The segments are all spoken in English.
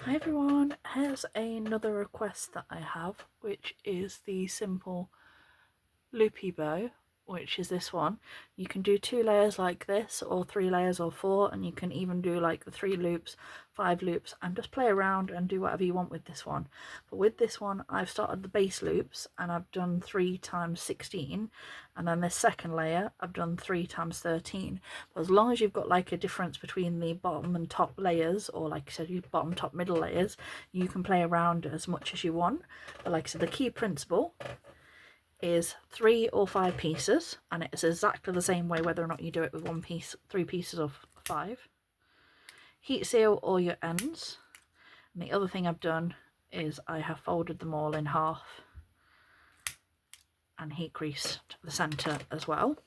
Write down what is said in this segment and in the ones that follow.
Hi everyone, here's another request that I have, which is the Simple Loopy bow, which is this one. You can do 2 layers like this, or 3 layers, or 4, and you can even do like the 3 loops, 5 loops, and just play around and do whatever you want with this one. But with this one, I've started the base loops and I've done 3 times 16, and then this second layer I've done 3 times 13. But as long as you've got like a difference between the bottom and top layers, or like I said, you bottom, top, middle layers, you can play around as much as you want. But like I said, the key principle is 3 or 5 pieces, and it's exactly the same way whether or not you do it with 1 piece, 3 pieces, or 5. Heat seal all your ends, and the other thing I've done is I have folded them all in half and heat greased the centre as well.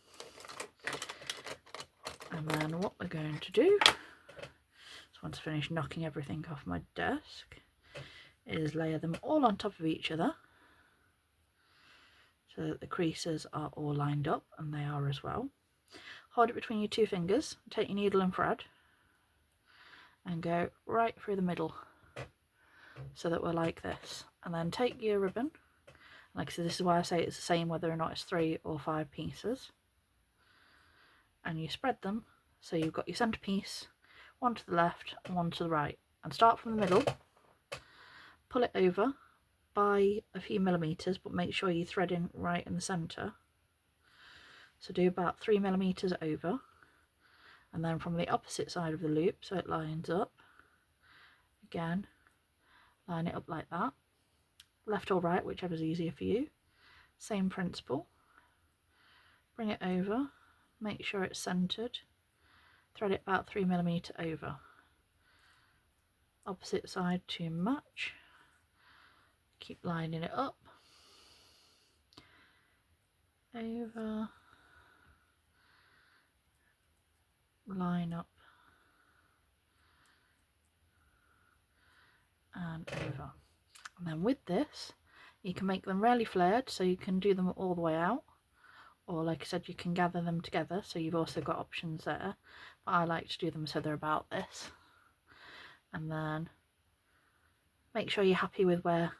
And then what we're going to do, so once I finish knocking everything off my desk, is layer them all on top of each other so that the creases are all lined up, and they are as well. Hold it between your 2 fingers, take your needle and thread and go right through the middle so that we're like this, and then take your ribbon. Like I said, this is why I say it's the same whether or not it's 3 or 5 pieces, and you spread them so you've got your centre piece, one to the left and one to the right, and start from the middle, pull it over by a few millimeters, but make sure you're threading right in the centre. So do about 3 millimeters over, and then from the opposite side of the loop, so it lines up, again line it up like that, left or right, whichever's easier for you. Same principle, bring it over, make sure it's centered, thread it about 3 millimeters over, opposite side to match, keep lining it up, over, line up, and over. And then with this, you can make them really flared, so you can do them all the way out, or like I said, you can gather them together, so you've also got options there. But I like to do them so they're about this. And then make sure you're happy with where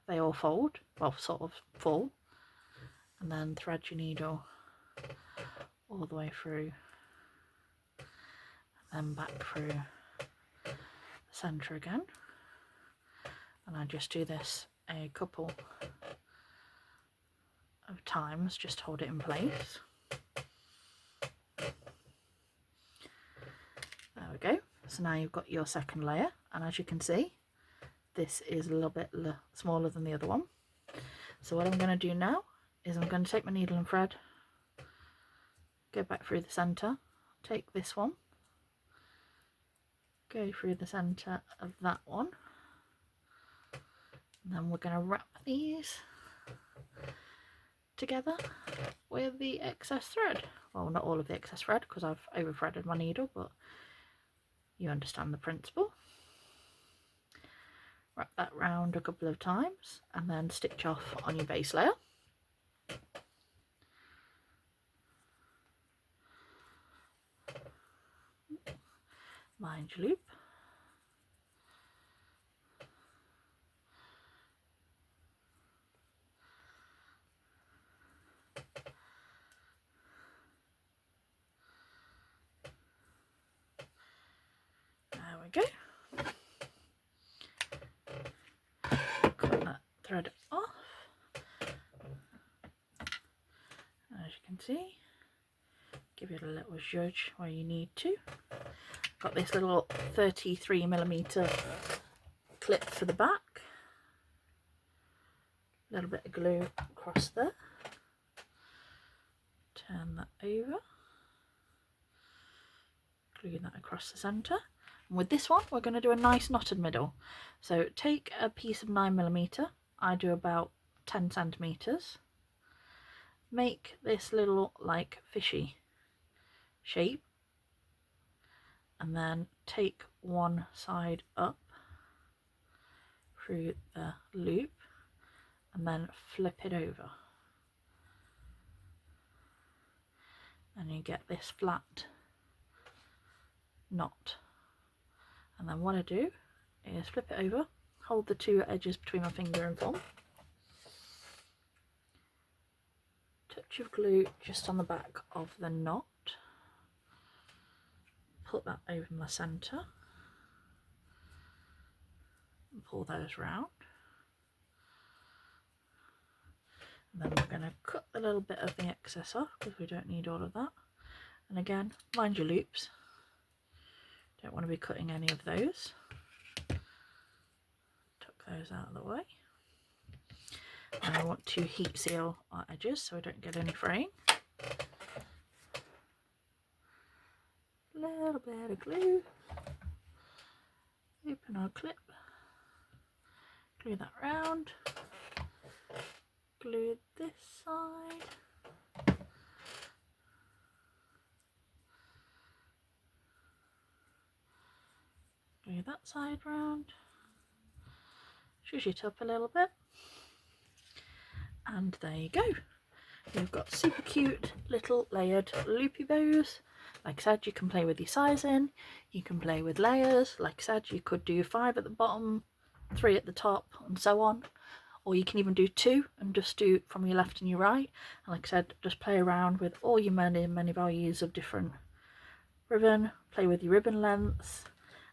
they all fold, well, sort of fall, and then thread your needle all the way through, and then back through the centre again. And I just do this a couple of times, just hold it in place. There we go. So now you've got your second layer, and as you can see, this is a little bit smaller than the other one. So what I'm going to do now is I'm going to take my needle and thread, go back through the centre, take this one, go through the centre of that one, and then we're going to wrap these together with the excess thread. Well, not all of the excess thread because I've over threaded my needle, but you understand the principle. Wrap that round a couple of times and then stitch off on your base layer. Mind your loop. There we go. Cut that thread off. As you can see, give it a little zhuzh where you need to. Got this little 33mm clip for the back. A little bit of glue across there. Turn that over. Glue that across the centre. And with this one, we're going to do a nice knotted middle. So take a piece of 9mm. I do about 10 centimeters. Make this little like fishy shape, and then take one side up through the loop and then flip it over, and you get this flat knot. And then what I do is flip it over, hold the two edges between my finger and thumb, touch of glue just on the back of the knot, put that over my centre and pull those round. And then we're going to cut a little bit of the excess off because we don't need all of that. And again, mind your loops, don't want to be cutting any of those. Tuck those out of the way. And I want to heat seal our edges so I don't get any fraying. A little bit of glue, open our clip, glue that round, glue this side, glue that side round, shush it up a little bit, and there you go. You've got super cute little layered loopy bows. Like I said, you can play with your sizing, you can play with layers. Like I said, you could do 5 at the bottom, 3 at the top, and so on. Or you can even do 2 and just do from your left and your right. And like I said, just play around with all your many values of different ribbon, play with your ribbon lengths,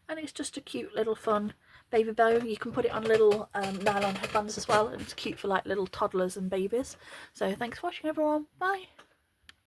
and it's just a cute little fun baby bow. You can put it on little nylon headbands as well, and it's cute for like little toddlers and babies. So thanks for watching everyone, bye.